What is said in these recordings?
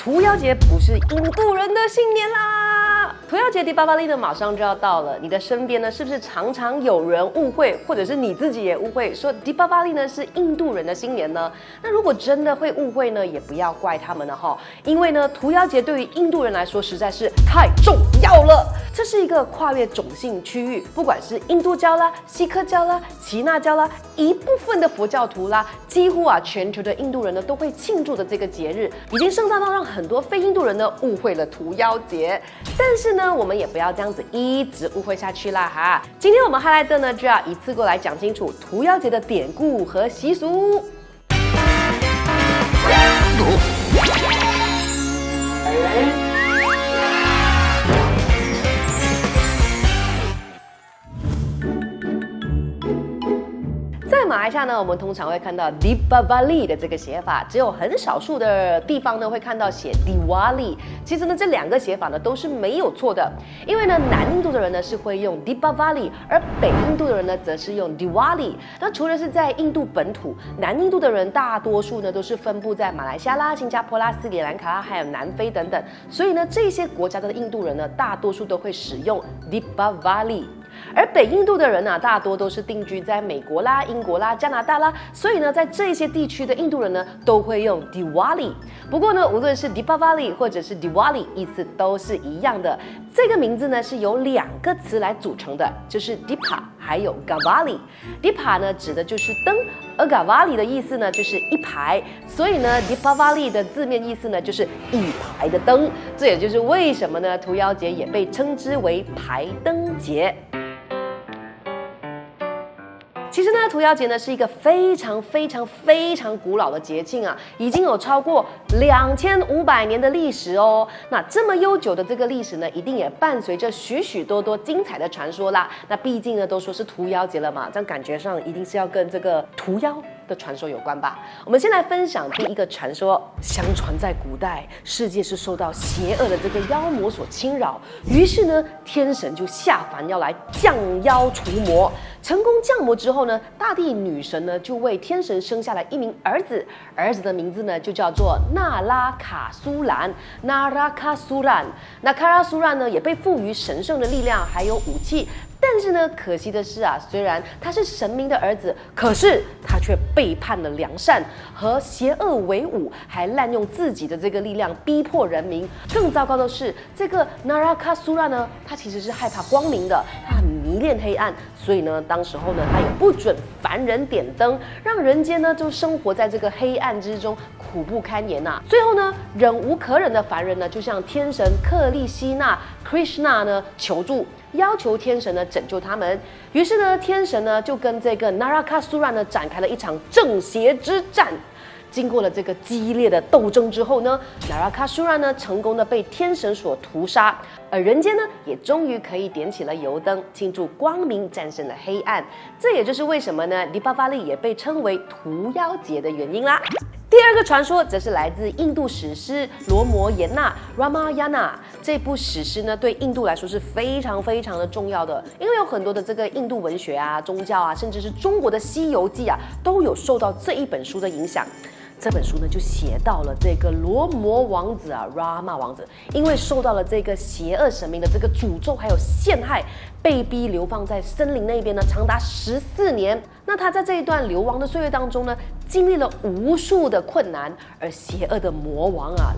屠妖节不是印度人的新年啦！屠妖节Deepavali呢马上就要到了，你的身边呢是不是常常有人误会，或者是你自己也误会，说Deepavali呢是印度人的新年呢？那如果真的会误会呢，也不要怪他们了哈，因为呢屠妖节对于印度人来说实在是太重要了。这是一个跨越种姓区域，不管是印度教啦、锡克教啦、耆那教啦，一部分的佛教徒啦，几乎全球的印度人呢都会庆祝的这个节日，已经盛大到让很多非印度人呢误会了屠妖节。但是呢，我们也不要这样子一直误会下去啦哈。今天我们highlight呢就要一次过来讲清楚屠妖节的典故和习俗。在马来西亚呢，我们通常会看到 Deepavali 的这个写法，只有很少数的地方呢会看到写 Diwali。其实呢，这两个写法呢都是没有错的，因为呢，南印度的人呢是会用 Deepavali， 而北印度的人呢则是用 Diwali。那除了是在印度本土，南印度的人大多数呢都是分布在马来西亚啦、新加坡啦、斯里兰卡啦，还有南非等等。所以呢，这些国家的印度人呢，大多数都会使用 Deepavali。而北印度的人呢，大多都是定居在美国啦、英国啦、加拿大啦，所以呢，在这些地区的印度人呢，都会用 Diwali。不过呢，无论是 Deepavali 或者是 Diwali， 意思都是一样的。这个名字呢是由两个词来组成的，就是 Deepa 还有 Gavali。Deepa 呢指的就是灯，而 Gavali 的意思呢就是一排，所以呢 Deepavali 的字面意思呢就是一排的灯。这也就是为什么呢屠妖节也被称之为排灯节。其实呢，屠妖节呢是一个非常古老的节庆啊，已经有超过2500年的历史哦。那这么悠久的这个历史呢，一定也伴随着许许多多精彩的传说啦。那毕竟呢，都说是屠妖节了嘛，这样感觉上一定是要跟这个屠妖的传说有关吧。我们先来分享第一个传说。相传在古代，世界是受到邪恶的这个妖魔所侵扰，于是呢，天神就下凡要来降妖除魔。成功降魔之后呢，大地女神呢就为天神生下了一名儿子，儿子的名字呢就叫做那拉卡苏兰 （Narakasuran）。那卡拉苏兰呢也被赋予神圣的力量还有武器。但是呢，可惜的是啊，虽然他是神明的儿子，可是他却背叛了良善，和邪恶为伍，还滥用自己的这个力量逼迫人民。更糟糕的是，这个 Narakasura 呢，他其实是害怕光明的，他很迷恋黑暗，所以呢，当时候呢，他也不准凡人点灯，让人间呢就生活在这个黑暗之中，苦不堪言呐。最后呢，忍无可忍的凡人呢，就向天神克利希那 Krishna 呢求助，要求天神呢拯救他们。于是呢，天神呢就跟这个 Narakasura 呢展开了一场正邪之战。经过了这个激烈的斗争之后呢 ，Narakasura 呢成功的被天神所屠杀，而人间呢也终于可以点起了油灯，庆祝光明战胜了黑暗。这也就是为什么呢 Deepavali 也被称为屠妖节的原因啦。第二个传说则是来自印度史诗《罗摩衍那》（Ramayana）。这部史诗呢，对印度来说是非常的重要的，因为有很多的这个印度文学啊、宗教啊，甚至是中国的《西游记》啊，都有受到这一本书的影响。这本书呢就写到了这个罗摩王子啊 ，Rama 王子，因为受到了这个邪恶神明的这个诅咒还有陷害，被逼流放在森林那边呢，长达14年。那他在这一段流亡的岁月当中呢，经历了无数的困难，而邪恶的魔王啊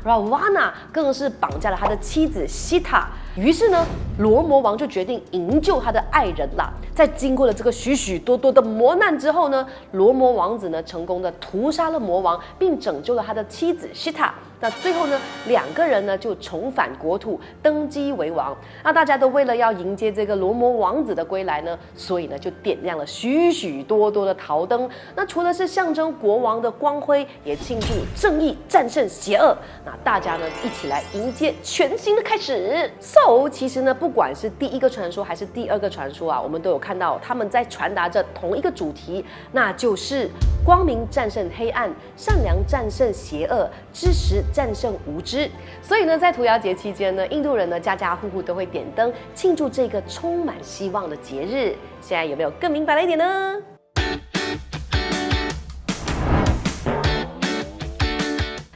Ravana 更是绑架了他的妻子西塔。于是呢，罗摩王就决定营救他的爱人啦。在经过了这个许多的磨难之后呢，罗摩王子呢成功的屠杀了魔王，并拯救了他的妻子西塔。那最后呢，两个人呢就重返国土，登基为王。那大家都为了要迎接这个罗摩王子的归来呢，所以呢就点亮了许多的桃灯。那除了是象征国王的光辉，也庆祝正义战胜邪恶。那大家呢一起来迎接全新的开始。So， 其实呢，不管是第一个传说还是第二个传说啊，我们都有看到他们在传达着同一个主题，那就是光明战胜黑暗，善良战胜邪恶，知识战胜无知。所以呢，在屠妖节期间呢，印度人呢家家户户都会点灯，庆祝这个充满希望的节日。现在有没有更明白了一点呢？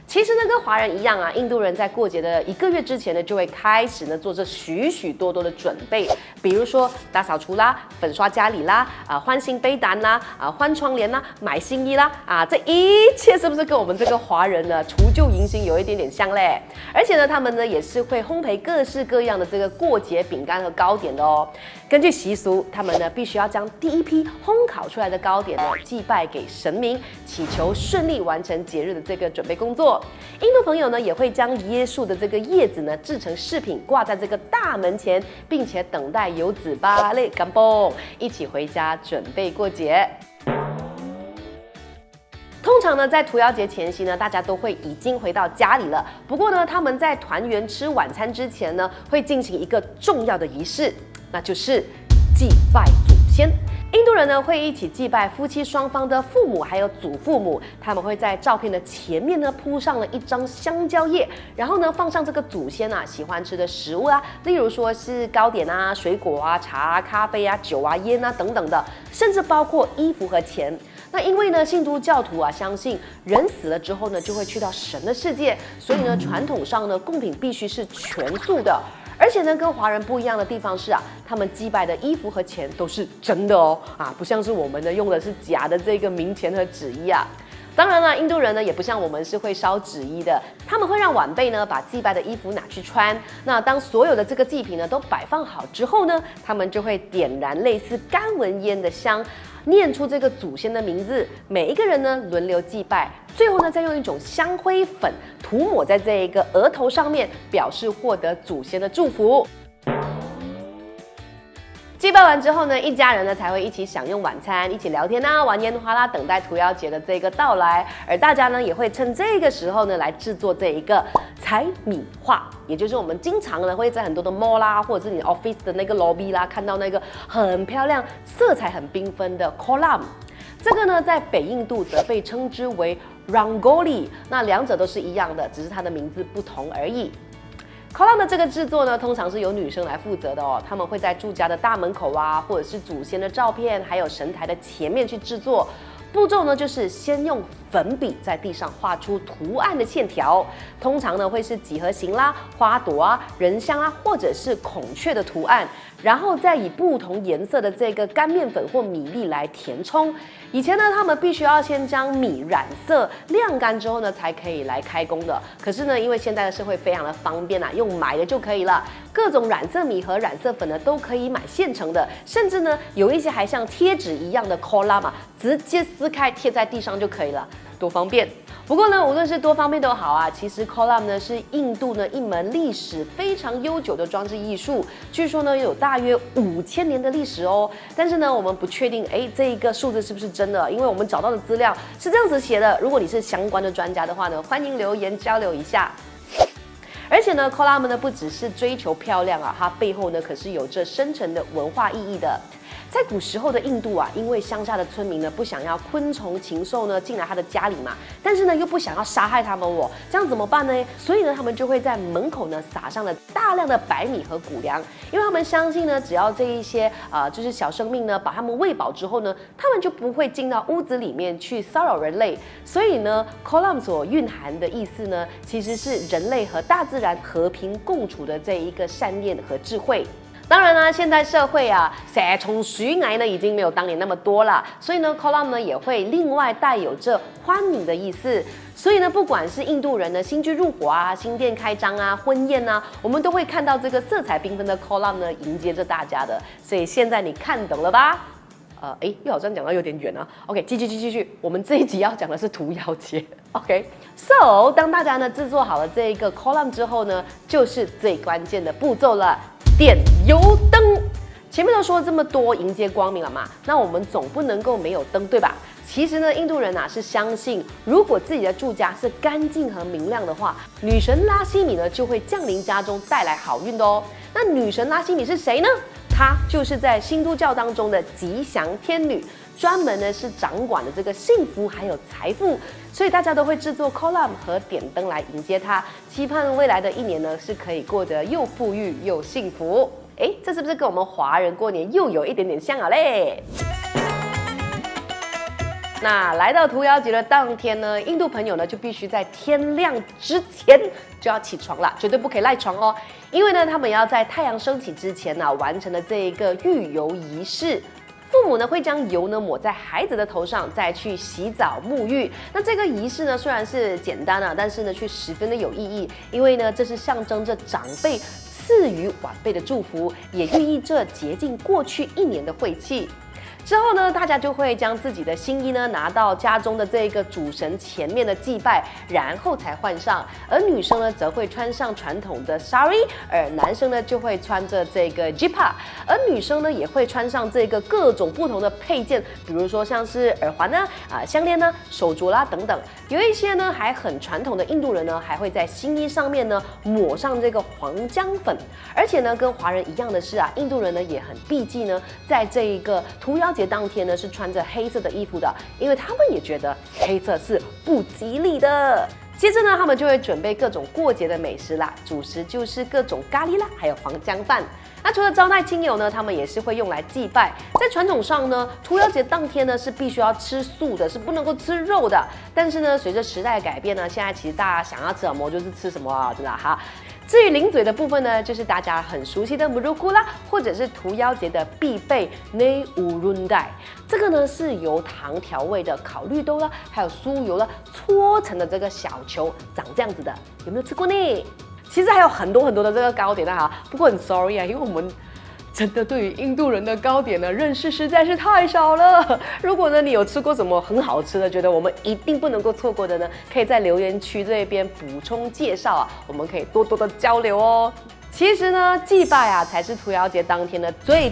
其其实呢，跟华人一样啊，印度人在过节的1个月之前呢，就会开始呢做这许许多多的准备，比如说大扫除啦、粉刷家里啦、换新被单啦、换窗帘啦、买新衣啦，这一切是不是跟我们这个华人呢除旧迎新有一点点像嘞？而且呢，他们呢也是会烘焙各式各样的这个过节饼干和糕点的哦。根据习俗，他们呢必须要将第一批烘烤出来的糕点呢祭拜给神明，祈求顺利完成节日的这个准备工作。印度朋友呢也会将椰树的这个叶子呢制成饰品，挂在这个大门前，并且等待游子巴类干蹦一起回家准备过节。通常呢，在屠妖节前夕呢，大家都会已经回到家里了。不过呢，他们在团圆吃晚餐之前呢，会进行一个重要的仪式，那就是祭拜祖先。印度人呢会一起祭拜夫妻双方的父母还有祖父母，他们会在照片的前面呢铺上了一张香蕉叶，然后呢放上这个祖先喜欢吃的食物例如说是糕点水果茶咖啡酒烟等等的，甚至包括衣服和钱。那因为呢，信徒教徒相信人死了之后呢，就会去到神的世界，所以呢，传统上呢，贡品必须是全素的。而且呢，跟华人不一样的地方是他们祭拜的衣服和钱都是真的哦，不像是我们呢用的是假的这个冥钱和纸衣当然了，印度人呢也不像我们是会烧纸衣的，他们会让晚辈呢把祭拜的衣服拿去穿。那当所有的这个祭品呢都摆放好之后呢，他们就会点燃类似干蚊烟的香，念出这个祖先的名字，每一个人呢轮流祭拜，最后呢再用一种香灰粉涂抹在这一个额头上面，表示获得祖先的祝福。祭拜完之后呢，一家人呢才会一起享用晚餐，一起聊天玩烟花等待屠妖节的这个到来。而大家呢也会趁这个时候呢来制作这一个彩米画，也就是我们经常呢会在很多的 mall 或者是你 office 的那个 lobby 看到那个很漂亮、色彩很缤纷的 kolam。这个呢在北印度则被称之为 rangoli， 那两者都是一样的，只是它的名字不同而已。kolam 的这个制作呢，通常是由女生来负责的哦。他们会在住家的大门口或者是祖先的照片，还有神台的前面去制作。步骤呢，就是先用粉笔在地上画出图案的线条，通常呢会是几何形花朵人像或者是孔雀的图案，然后再以不同颜色的这个干面粉或米粒来填充。以前呢，他们必须要先将米染色晾干之后呢，才可以来开工的。可是呢，因为现在的社会非常的方便用买的就可以了，各种染色米和染色粉呢都可以买现成的，甚至呢有一些还像贴纸一样的 kolam直接撕开贴在地上就可以了，多方便。不过呢，无论是多方便都好其实 kolam 呢是印度呢一门历史非常悠久的装置艺术，据说呢有大约5000年的历史哦。但是呢，我们不确定这一个数字是不是真的，因为我们找到的资料是这样子写的。如果你是相关的专家的话呢，欢迎留言交流一下。而且呢 kolam 呢不只是追求漂亮它背后呢可是有着深层的文化意义的。在古时候的印度因为乡下的村民呢不想要昆虫禽兽呢进来他的家里嘛，但是呢又不想要杀害他们这样怎么办呢？所以呢他们就会在门口呢撒上了大量的白米和谷粮，因为他们相信呢只要这一些就是小生命呢把他们喂饱之后呢，他们就不会进到屋子里面去骚扰人类。所以呢 kolam 所蕴含的意思呢，其实是人类和大自然和平共处的这一个善念和智慧。当然啦，现代社会蛇虫鼠蚁呢已经没有当年那么多了，所以呢 kolam 呢也会另外带有着欢迎的意思。所以呢，不管是印度人的新居入伙新店开张婚宴我们都会看到这个色彩缤纷的 kolam 呢迎接着大家的。所以现在你看懂了吧？又好像讲到有点远OK， 继续，我们这一集要讲的是屠妖节。OK，so 当大家呢制作好了这一个 kolam 之后呢，就是最关键的步骤了。点油灯，前面都说了这么多迎接光明了嘛，那我们总不能够没有灯，对吧？其实呢，印度人是相信，如果自己的住家是干净和明亮的话，女神拉希米呢就会降临家中，带来好运的哦。那女神拉希米是谁呢？她就是在新都教当中的吉祥天女，专门呢是掌管的这个幸福还有财富，所以大家都会制作 kolam 和点灯来迎接她，期盼未来的一年呢是可以过得又富裕又幸福。这是不是跟我们华人过年又有一点点像嘞？那来到屠妖节的当天呢，印度朋友呢就必须在天亮之前就要起床啦，绝对不可以赖床哦。因为呢，他们要在太阳升起之前呢，完成了这一个浴油仪式。父母呢会将油呢抹在孩子的头上，再去洗澡沐浴。那这个仪式呢虽然是简单啊，但是呢却十分的有意义，因为呢这是象征着长辈赐予晚辈的祝福，也寓意着洁净过去一年的晦气。之后呢，大家就会将自己的新衣呢拿到家中的这个主神前面的祭拜，然后才换上。而女生呢则会穿上传统的 sari， 而男生呢就会穿着这个 jipa， 而女生呢也会穿上这个各种不同的配件，比如说像是耳环呢、项链呢、手镯啦等等。有一些呢还很传统的印度人呢，还会在新衣上面呢抹上这个黄姜粉。而且呢，跟华人一样的是印度人呢也很避忌呢，在这一个屠妖节当天呢是穿着黑色的衣服的，因为他们也觉得黑色是不吉利的。接着呢，他们就会准备各种过节的美食啦，主食就是各种咖喱啦，还有黄姜饭。那除了招待亲友呢，他们也是会用来祭拜。在传统上呢，屠妖节当天呢是必须要吃素的，是不能够吃肉的。但是呢，随着时代改变呢，现在其实大家想要吃什么就是吃什么啊，真的哈。至于零嘴的部分呢，就是大家很熟悉的 Murukku 啦，或者是屠妖节的必备 Nai Urundai。这个呢是由糖调味的烤绿豆啦，还有酥油啦搓成的这个小球，长这样子的，有没有吃过呢？其实还有很多的这个糕点哈，不过很 sorry 啊，因为我们真的对于印度人的糕点呢认识实在是太少了。如果呢你有吃过什么很好吃的，觉得我们一定不能够错过的呢，可以在留言区这边补充介绍啊，我们可以多多的交流哦。其实呢，祭拜才是屠妖节当天呢最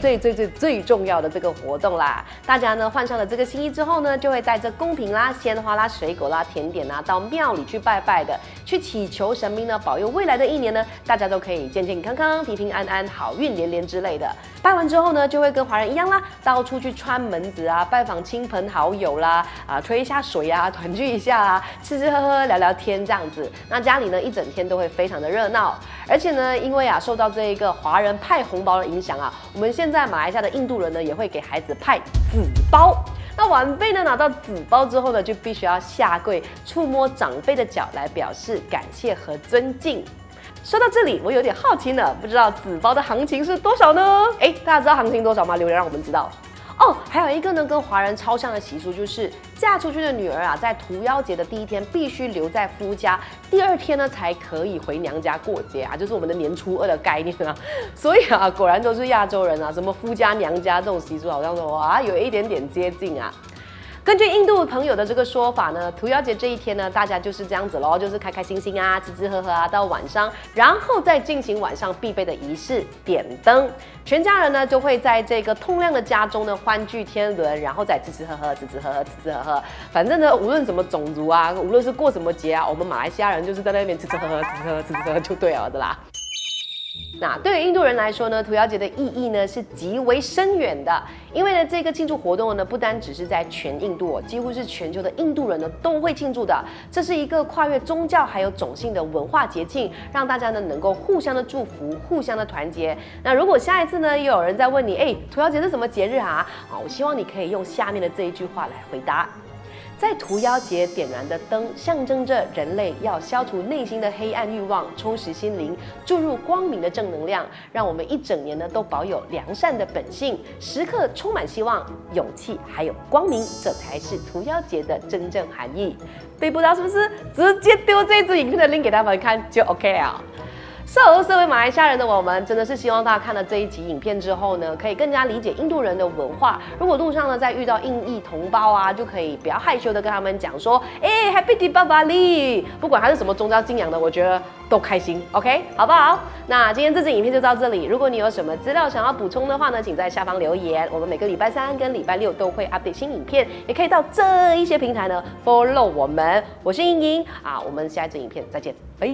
重要的这个活动啦。大家呢换上了这个新衣之后呢，就会带着贡品啦、鲜花啦、水果啦、甜点到庙里去拜拜的，去祈求神明呢保佑未来的一年呢，大家都可以健健康康、平平安安、好运连连之类的。拜完之后呢，就会跟华人一样啦，到处去串门子拜访亲朋好友啦，吹一下水团聚一下吃吃喝喝、聊聊天这样子。那家里呢一整天都会非常的热闹，而且呢，因为受到这一个华人派红包的影响我们现在马来西亚的印度人呢也会给孩子派紫包。那晚辈呢拿到紫包之后呢，就必须要下跪触摸长辈的脚来表示感谢和尊敬。说到这里，我有点好奇呢，不知道紫包的行情是多少呢？大家知道行情多少吗？留言让我们知道。还有一个呢，跟华人超像的习俗，就是嫁出去的女儿在屠妖节的第一天必须留在夫家，第二天呢才可以回娘家过节就是我们的年初二的概念所以果然都是亚洲人什么夫家娘家这种习俗，好像说有一点点接近根据印度朋友的这个说法呢，屠妖节这一天呢，大家就是这样子咯，就是开开心心吃吃喝喝到晚上，然后再进行晚上必备的仪式点灯。全家人呢就会在这个通亮的家中呢欢聚天伦，然后再吃吃喝喝、吃吃喝喝、吃吃喝喝。反正呢，无论什么种族无论是过什么节我们马来西亚人就是在那边吃吃喝喝、吃吃喝喝、吃吃喝喝就对了的啦。那对于印度人来说呢，屠妖节的意义呢是极为深远的，因为呢这个庆祝活动呢不单只是在全印度几乎是全球的印度人呢都会庆祝的。这是一个跨越宗教还有种姓的文化节庆，让大家呢能够互相的祝福、互相的团结。那如果下一次呢又有人在问你，屠妖节是什么节日我希望你可以用下面的这一句话来回答。在屠妖节点燃的灯，象征着人类要消除内心的黑暗欲望，充实心灵，注入光明的正能量，让我们一整年呢都保有良善的本性，时刻充满希望、勇气，还有光明，这才是屠妖节的真正含义。背不到是不是？直接丢这支影片的 link 给他们看就 OK 了。身为马来西亚人的我们，真的是希望大家看了这一集影片之后呢，可以更加理解印度人的文化。如果路上呢再遇到印裔同胞就可以不要害羞的跟他们讲说，Happy Deepavali， 不管他是什么宗教信仰的，我觉得都开心 ，OK， 好不好？那今天这支影片就到这里。如果你有什么资料想要补充的话呢，请在下方留言。我们每个礼拜3跟礼拜6都会 update 新影片，也可以到这一些平台呢 follow 我们。我是英英我们下一支影片再见，拜。